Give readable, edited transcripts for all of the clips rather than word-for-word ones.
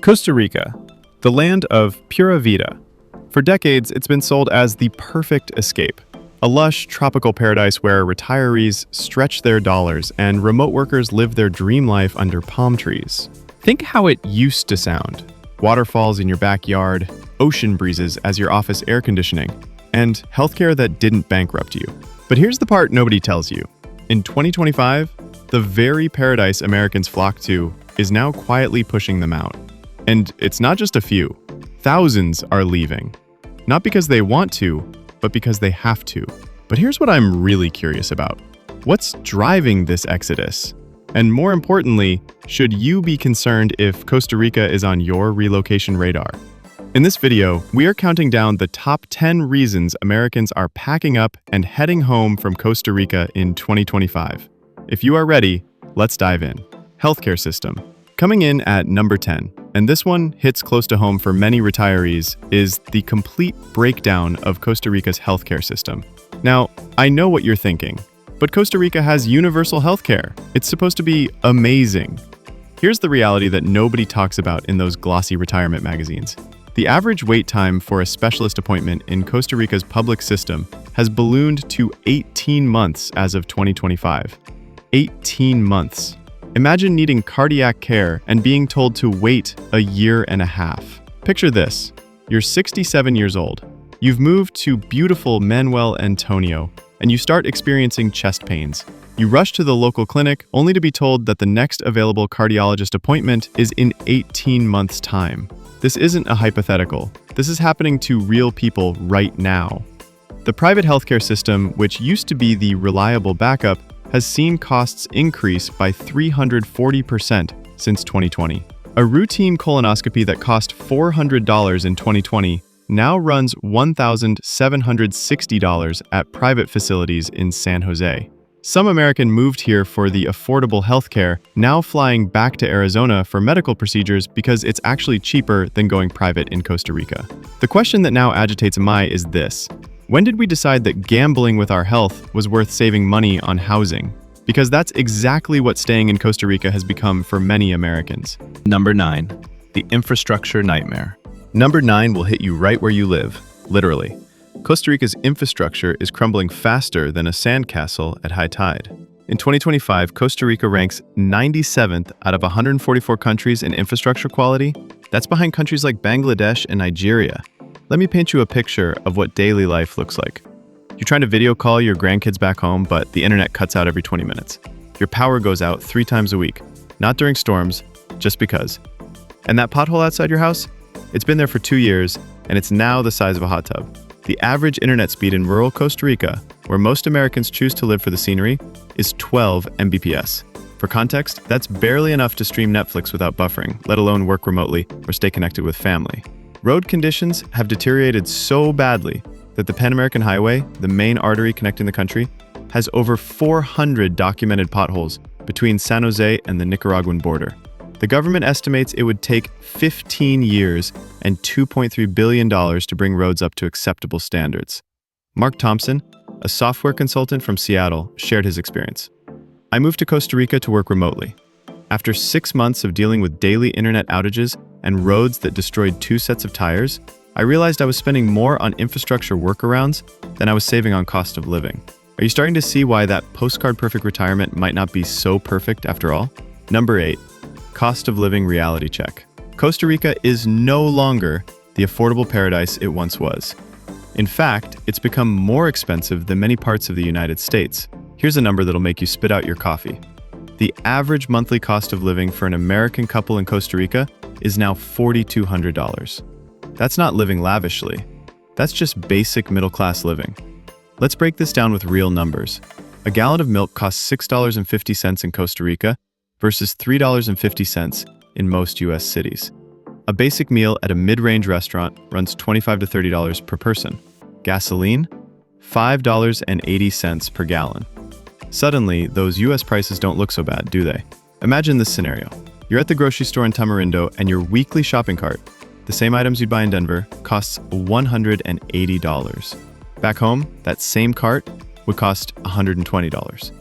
Costa Rica, the land of pura vida. For decades, it's been sold as the perfect escape, a lush, tropical paradise where retirees stretch their dollars and remote workers live their dream life under palm trees. Think how it used to sound. Waterfalls in your backyard, ocean breezes as your office air conditioning, and healthcare that didn't bankrupt you. But here's the part nobody tells you. In 2025, the very paradise Americans flock to is now quietly pushing them out. And it's not just a few. Thousands are leaving. Not because they want to, but because they have to. But here's what I'm really curious about. What's driving this exodus? And more importantly, should you be concerned if Costa Rica is on your relocation radar? In this video, we are counting down the top 10 reasons Americans are packing up and heading home from Costa Rica in 2025. If you are ready, let's dive in. Healthcare system. Coming in at number 10, and this one hits close to home for many retirees, is the complete breakdown of Costa Rica's healthcare system. Now, I know what you're thinking, but Costa Rica has universal healthcare. It's supposed to be amazing. Here's the reality that nobody talks about in those glossy retirement magazines. The average wait time for a specialist appointment in Costa Rica's public system has ballooned to 18 months as of 2025. 18 months. Imagine needing cardiac care and being told to wait a year and a half. Picture this. You're 67 years old. You've moved to beautiful Manuel Antonio, and you start experiencing chest pains. You rush to the local clinic only to be told that the next available cardiologist appointment is in 18 months' time. This isn't a hypothetical. This is happening to real people right now. The private healthcare system, which used to be the reliable backup, has seen costs increase by 340% since 2020. A routine colonoscopy that cost $400 in 2020 now runs $1,760 at private facilities in San Jose. Some American moved here for the affordable healthcare, now flying back to Arizona for medical procedures because it's actually cheaper than going private in Costa Rica. The question that now agitates my is this. When did we decide that gambling with our health was worth saving money on housing? Because that's exactly what staying in Costa Rica has become for many Americans. Number 9, the infrastructure nightmare. Number 9 will hit you right where you live, literally. Costa Rica's infrastructure is crumbling faster than a sandcastle at high tide. In 2025, Costa Rica ranks 97th out of 144 countries in infrastructure quality. That's behind countries like Bangladesh and Nigeria. Let me paint you a picture of what daily life looks like. You're trying to video call your grandkids back home, but the internet cuts out every 20 minutes. Your power goes out 3 times a week, not during storms, just because. And that pothole outside your house? It's been there for 2 years, and it's now the size of a hot tub. The average internet speed in rural Costa Rica, where most Americans choose to live for the scenery, is 12 Mbps. For context, that's barely enough to stream Netflix without buffering, let alone work remotely or stay connected with family. Road conditions have deteriorated so badly that the Pan American Highway, the main artery connecting the country, has over 400 documented potholes between San Jose and the Nicaraguan border. The government estimates it would take 15 years and $2.3 billion to bring roads up to acceptable standards. Mark Thompson, a software consultant from Seattle, shared his experience. I moved to Costa Rica to work remotely. After 6 months of dealing with daily internet outages and roads that destroyed 2 sets of tires, I realized I was spending more on infrastructure workarounds than I was saving on cost of living. Are you starting to see why that postcard-perfect retirement might not be so perfect after all? Number 8, cost of living reality check. Costa Rica is no longer the affordable paradise it once was. In fact, it's become more expensive than many parts of the United States. Here's a number that'll make you spit out your coffee. The average monthly cost of living for an American couple in Costa Rica is now $4,200. That's not living lavishly. That's just basic middle-class living. Let's break this down with real numbers. A gallon of milk costs $6.50 in Costa Rica versus $3.50 in most US cities. A basic meal at a mid-range restaurant runs $25 to $30 per person. Gasoline, $5.80 per gallon. Suddenly, those US prices don't look so bad, do they? Imagine this scenario. You're at the grocery store in Tamarindo and your weekly shopping cart, the same items you'd buy in Denver, costs $180. Back home, that same cart would cost $120.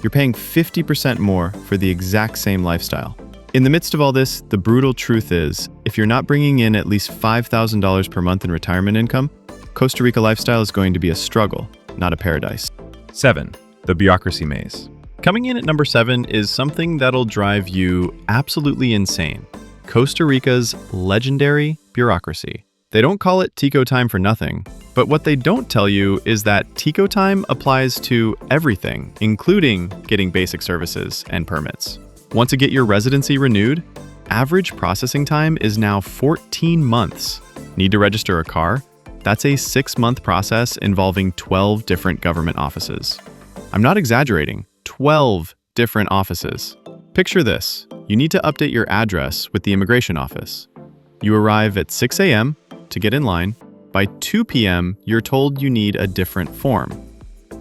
You're paying 50% more for the exact same lifestyle. In the midst of all this, the brutal truth is, if you're not bringing in at least $5,000 per month in retirement income, Costa Rica lifestyle is going to be a struggle, not a paradise. 7. The Bureaucracy Maze. Coming in at number 7 is something that'll drive you absolutely insane. Costa Rica's legendary bureaucracy. They don't call it Tico time for nothing, but what they don't tell you is that Tico time applies to everything, including getting basic services and permits. Want to get your residency renewed? Average processing time is now 14 months. Need to register a car? That's a 6-month process involving 12 different government offices. I'm not exaggerating, 12 different offices. Picture this. You need to update your address with the immigration office. You arrive at 6 a.m. to get in line. By 2 p.m., you're told you need a different form,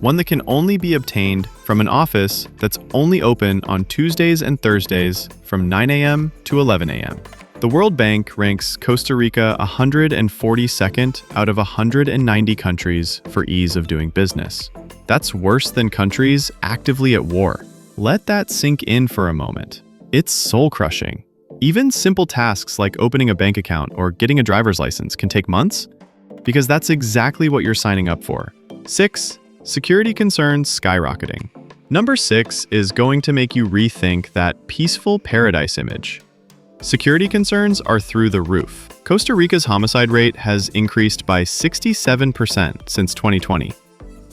one that can only be obtained from an office that's only open on Tuesdays and Thursdays from 9 a.m. to 11 a.m. The World Bank ranks Costa Rica 142nd out of 190 countries for ease of doing business. That's worse than countries actively at war. Let that sink in for a moment. It's soul-crushing. Even simple tasks like opening a bank account or getting a driver's license can take months, because that's exactly what you're signing up for. 6. Security concerns skyrocketing. Number 6 is going to make you rethink that peaceful paradise image. Security concerns are through the roof. Costa Rica's homicide rate has increased by 67% since 2020,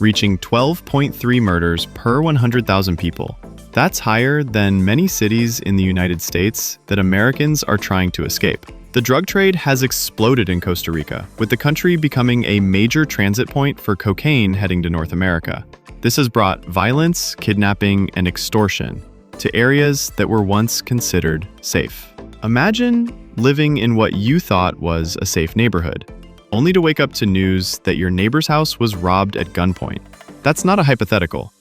reaching 12.3 murders per 100,000 people. That's higher than many cities in the United States that Americans are trying to escape. The drug trade has exploded in Costa Rica, with the country becoming a major transit point for cocaine heading to North America. This has brought violence, kidnapping, and extortion to areas that were once considered safe. Imagine living in what you thought was a safe neighborhood, only to wake up to news that your neighbor's house was robbed at gunpoint. That's not a hypothetical.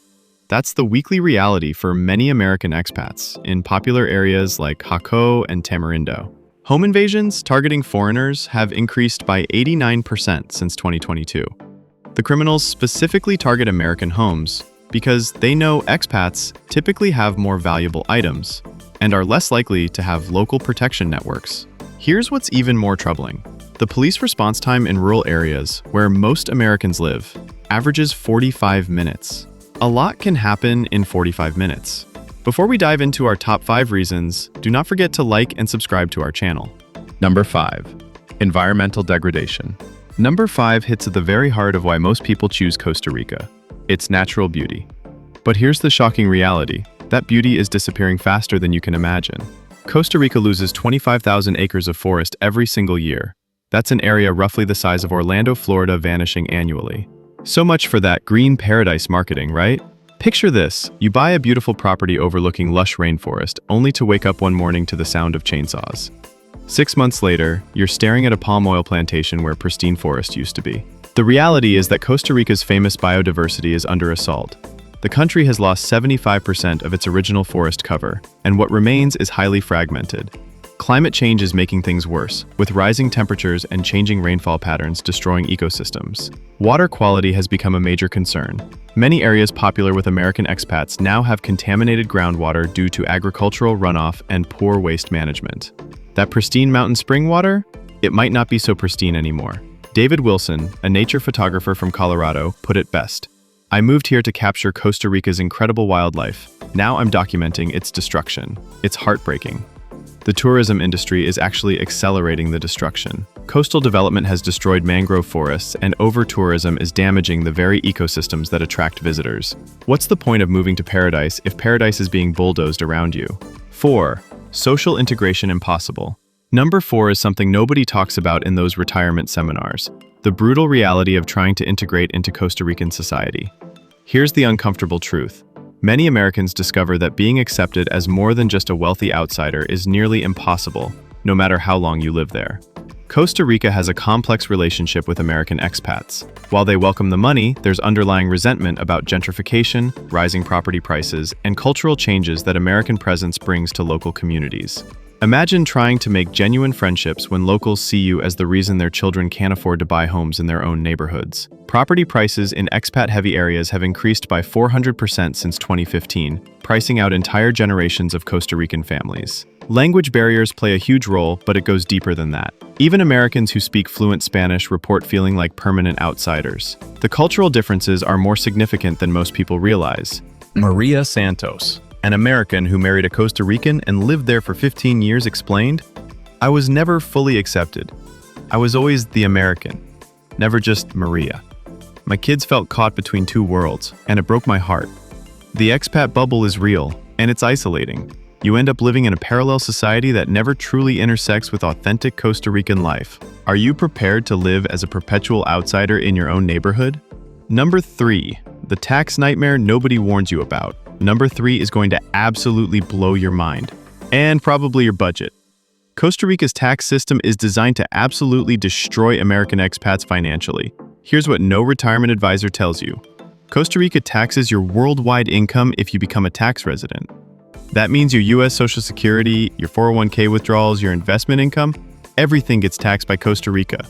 That's the weekly reality for many American expats in popular areas like Jaco and Tamarindo. Home invasions targeting foreigners have increased by 89% since 2022. The criminals specifically target American homes because they know expats typically have more valuable items and are less likely to have local protection networks. Here's what's even more troubling. The police response time in rural areas, where most Americans live, averages 45 minutes. A lot can happen in 45 minutes. Before we dive into our top 5 reasons, do not forget to like and subscribe to our channel. Number 5. Environmental degradation. Number 5 hits at the very heart of why most people choose Costa Rica: its natural beauty. But here's the shocking reality. That beauty is disappearing faster than you can imagine. Costa Rica loses 25,000 acres of forest every single year. That's an area roughly the size of Orlando, Florida, vanishing annually. So much for that green paradise marketing, right? Picture this. You buy a beautiful property overlooking lush rainforest, only to wake up one morning to the sound of chainsaws. 6 months later, you're staring at a palm oil plantation where pristine forest used to be. The reality is that Costa Rica's famous biodiversity is under assault. The country has lost 75% of its original forest cover, and what remains is highly fragmented. Climate change is making things worse, with rising temperatures and changing rainfall patterns destroying ecosystems. Water quality has become a major concern. Many areas popular with American expats now have contaminated groundwater due to agricultural runoff and poor waste management. That pristine mountain spring water? It might not be so pristine anymore. David Wilson, a nature photographer from Colorado, put it best. "I moved here to capture Costa Rica's incredible wildlife. Now I'm documenting its destruction. It's heartbreaking." The tourism industry is actually accelerating the destruction. Coastal development has destroyed mangrove forests, and over-tourism is damaging the very ecosystems that attract visitors. What's the point of moving to paradise if paradise is being bulldozed around you? 4. Social integration impossible. Number 4 is something nobody talks about in those retirement seminars: the brutal reality of trying to integrate into Costa Rican society. Here's the uncomfortable truth. Many Americans discover that being accepted as more than just a wealthy outsider is nearly impossible, no matter how long you live there. Costa Rica has a complex relationship with American expats. While they welcome the money, there's underlying resentment about gentrification, rising property prices, and cultural changes that American presence brings to local communities. Imagine trying to make genuine friendships when locals see you as the reason their children can't afford to buy homes in their own neighborhoods. Property prices in expat-heavy areas have increased by 400% since 2015, pricing out entire generations of Costa Rican families. Language barriers play a huge role, but it goes deeper than that. Even Americans who speak fluent Spanish report feeling like permanent outsiders. The cultural differences are more significant than most people realize. Maria Santos, an American who married a Costa Rican and lived there for 15 years, explained, "I was never fully accepted. I was always the American, never just Maria. My kids felt caught between two worlds, and it broke my heart. The expat bubble is real, and it's isolating. You end up living in a parallel society that never truly intersects with authentic Costa Rican life. Are you prepared to live as a perpetual outsider in your own neighborhood?" Number 3, the tax nightmare nobody warns you about. Number 3 is going to absolutely blow your mind, and probably your budget. Costa Rica's tax system is designed to absolutely destroy American expats financially. Here's what no retirement advisor tells you. Costa Rica taxes your worldwide income if you become a tax resident. That means your U.S. Social Security, your 401k withdrawals, your investment income, everything gets taxed by Costa Rica.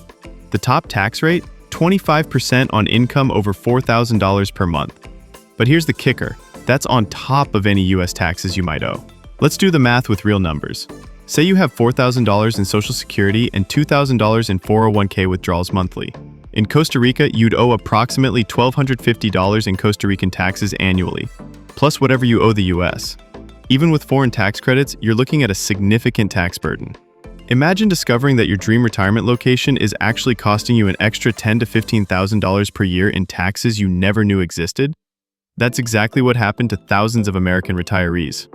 The top tax rate, 25% on income over $4,000 per month. But here's the kicker. That's on top of any U.S. taxes you might owe. Let's do the math with real numbers. Say you have $4,000 in Social Security and $2,000 in 401k withdrawals monthly. In Costa Rica, you'd owe approximately $1,250 in Costa Rican taxes annually, plus whatever you owe the U.S. Even with foreign tax credits, you're looking at a significant tax burden. Imagine discovering that your dream retirement location is actually costing you an extra $10,000 to $15,000 per year in taxes you never knew existed. That's exactly what happened to thousands of American retirees.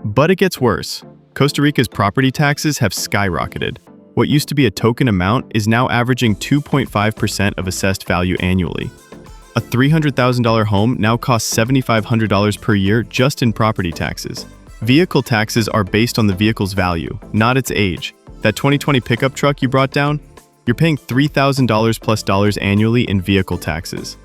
But it gets worse. Costa Rica's property taxes have skyrocketed. What used to be a token amount is now averaging 2.5% of assessed value annually. A $300,000 home now costs $7,500 per year just in property taxes. Vehicle taxes are based on the vehicle's value, not its age. That 2020 pickup truck you brought down, you're paying $3,000 plus dollars annually in vehicle taxes.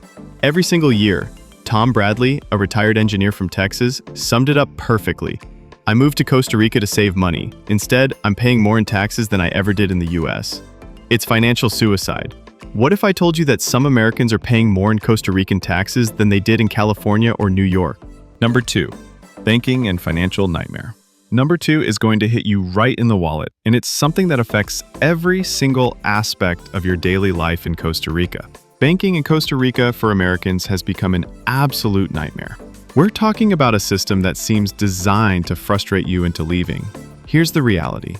Every single year, Tom Bradley, a retired engineer from Texas, summed it up perfectly. "I moved to Costa Rica to save money. Instead, I'm paying more in taxes than I ever did in the US. It's financial suicide." What if I told you that some Americans are paying more in Costa Rican taxes than they did in California or New York? Number 2, banking and financial nightmare. Number 2 is going to hit you right in the wallet, and it's something that affects every single aspect of your daily life in Costa Rica. Banking in Costa Rica for Americans has become an absolute nightmare. We're talking about a system that seems designed to frustrate you into leaving. Here's the reality.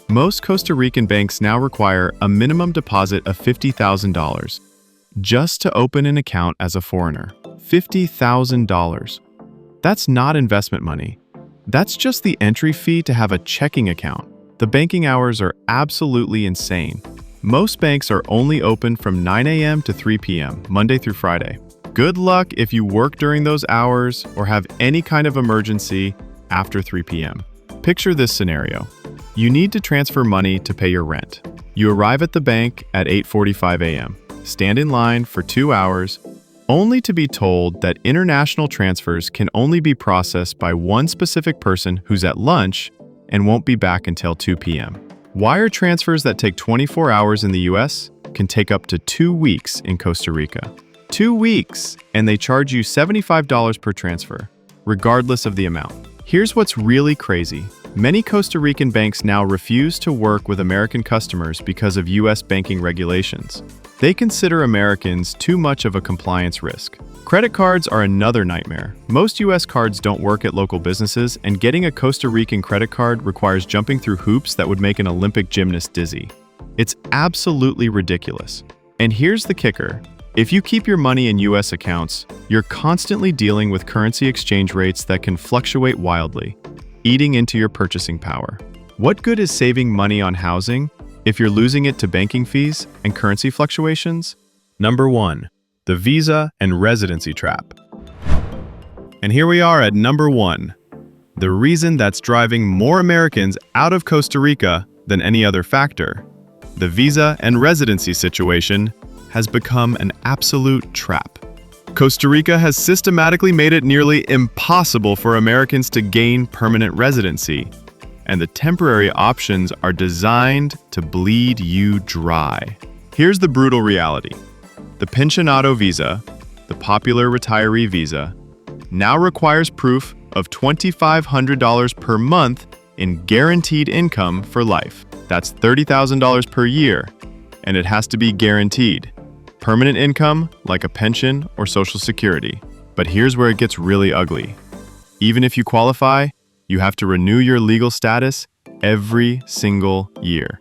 Most Costa Rican banks now require a minimum deposit of $50,000 just to open an account as a foreigner. $50,000. That's not investment money. That's just the entry fee to have a checking account. The banking hours are absolutely insane. Most banks are only open from 9 a.m. to 3 p.m., Monday through Friday. Good luck if you work during those hours or have any kind of emergency after 3 p.m. Picture this scenario. You need to transfer money to pay your rent. You arrive at the bank at 8:45 a.m., stand in line for 2 hours, only to be told that international transfers can only be processed by one specific person who's at lunch and won't be back until 2 p.m. Wire transfers that take 24 hours in the US can take up to 2 weeks in Costa Rica. 2 weeks, and they charge you $75 per transfer, regardless of the amount. Here's what's really crazy. Many Costa Rican banks now refuse to work with American customers because of US banking regulations. They consider Americans too much of a compliance risk. Credit cards are another nightmare. Most US cards don't work at local businesses, and getting a Costa Rican credit card requires jumping through hoops that would make an Olympic gymnast dizzy. It's absolutely ridiculous. And here's the kicker. If you keep your money in US accounts, you're constantly dealing with currency exchange rates that can fluctuate wildly, eating into your purchasing power. What good is saving money on housing if you're losing it to banking fees and currency fluctuations? Number 1, the visa and residency trap. And here we are at number 1, the reason that's driving more Americans out of Costa Rica than any other factor. The visa and residency situation has become an absolute trap. Costa Rica has systematically made it nearly impossible for Americans to gain permanent residency, and the temporary options are designed to bleed you dry. Here's the brutal reality. The pensionado visa, the popular retiree visa, now requires proof of $2,500 per month in guaranteed income for life. That's $30,000 per year, and it has to be guaranteed. Permanent income, like a pension or Social Security. But here's where it gets really ugly. Even if you qualify, you have to renew your legal status every single year.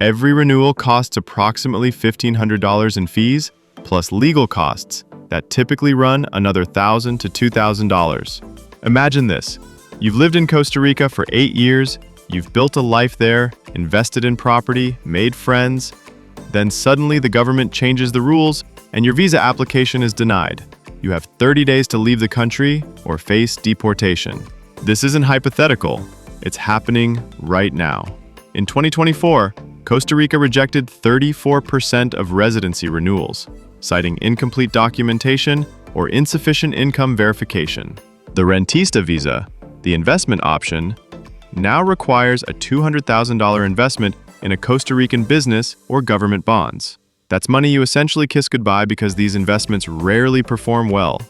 Every renewal costs approximately $1,500 in fees, plus legal costs that typically run another $1,000 to $2,000. Imagine this. You've lived in Costa Rica for 8 years, you've built a life there, invested in property, made friends, then suddenly the government changes the rules and your visa application is denied. You have 30 days to leave the country or face deportation. This isn't hypothetical, it's happening right now. In 2024, Costa Rica rejected 34% of residency renewals, citing incomplete documentation or insufficient income verification. The rentista visa, the investment option, now requires a $200,000 investment in a Costa Rican business or government bonds. That's money you essentially kiss goodbye because these investments rarely perform well.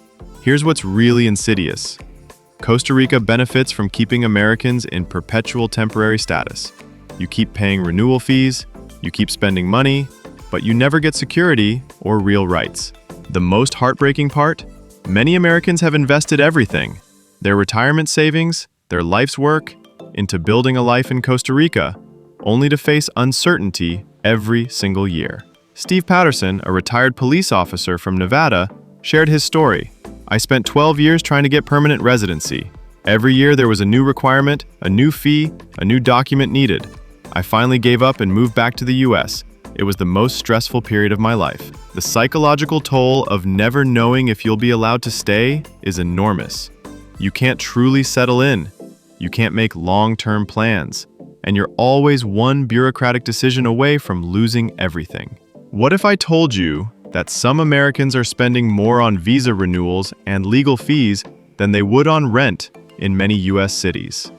Here's what's really insidious. Costa Rica benefits from keeping Americans in perpetual temporary status. You keep paying renewal fees, you keep spending money, but you never get security or real rights. The most heartbreaking part? Many Americans have invested everything, their retirement savings, their life's work, into building a life in Costa Rica, only to face uncertainty every single year. Steve Patterson, a retired police officer from Nevada, shared his story. I spent 12 years trying to get permanent residency. Every year there was a new requirement, a new fee, a new document needed. I finally gave up and moved back to the US. It was the most stressful period of my life. The psychological toll of never knowing if you'll be allowed to stay is enormous. You can't truly settle in. You can't make long-term plans. And you're always one bureaucratic decision away from losing everything. What if I told you that some Americans are spending more on visa renewals and legal fees than they would on rent in many US cities?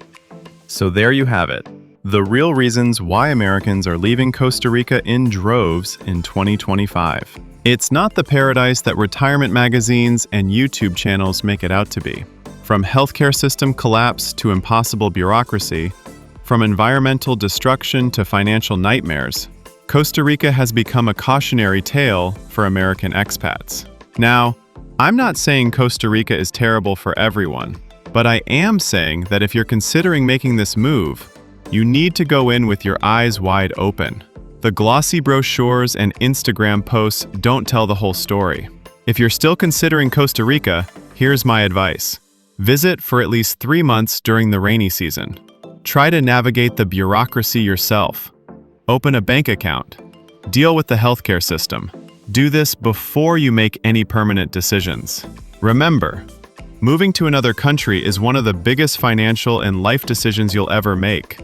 So there you have it. The real reasons why Americans are leaving Costa Rica in droves in 2025. It's not the paradise that retirement magazines and YouTube channels make it out to be. From healthcare system collapse to impossible bureaucracy, from environmental destruction to financial nightmares, Costa Rica has become a cautionary tale for American expats. Now, I'm not saying Costa Rica is terrible for everyone, but I am saying that if you're considering making this move, you need to go in with your eyes wide open. The glossy brochures and Instagram posts don't tell the whole story. If you're still considering Costa Rica, here's my advice. Visit for at least 3 months during the rainy season. Try to navigate the bureaucracy yourself. Open a bank account. Deal with the healthcare system. Do this before you make any permanent decisions. Remember, moving to another country is one of the biggest financial and life decisions you'll ever make.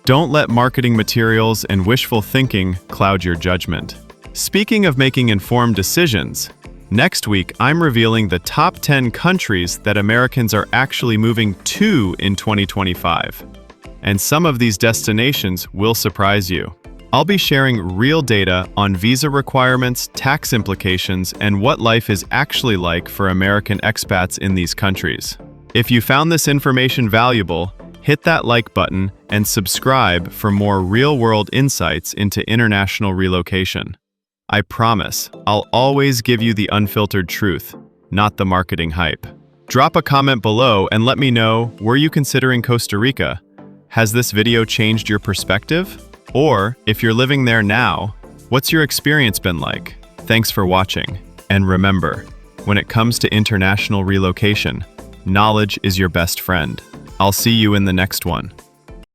Don't let marketing materials and wishful thinking cloud your judgment. Speaking of making informed decisions, next week I'm revealing the top 10 countries that Americans are actually moving to in 2025. And some of these destinations will surprise you. I'll be sharing real data on visa requirements, tax implications, and what life is actually like for American expats in these countries. If you found this information valuable, hit that like button and subscribe for more real-world insights into international relocation. I promise, I'll always give you the unfiltered truth, not the marketing hype. Drop a comment below and let me know, were you considering Costa Rica? Has this video changed your perspective? Or, if you're living there now, what's your experience been like? Thanks for watching. And remember, when it comes to international relocation, knowledge is your best friend. I'll see you in the next one.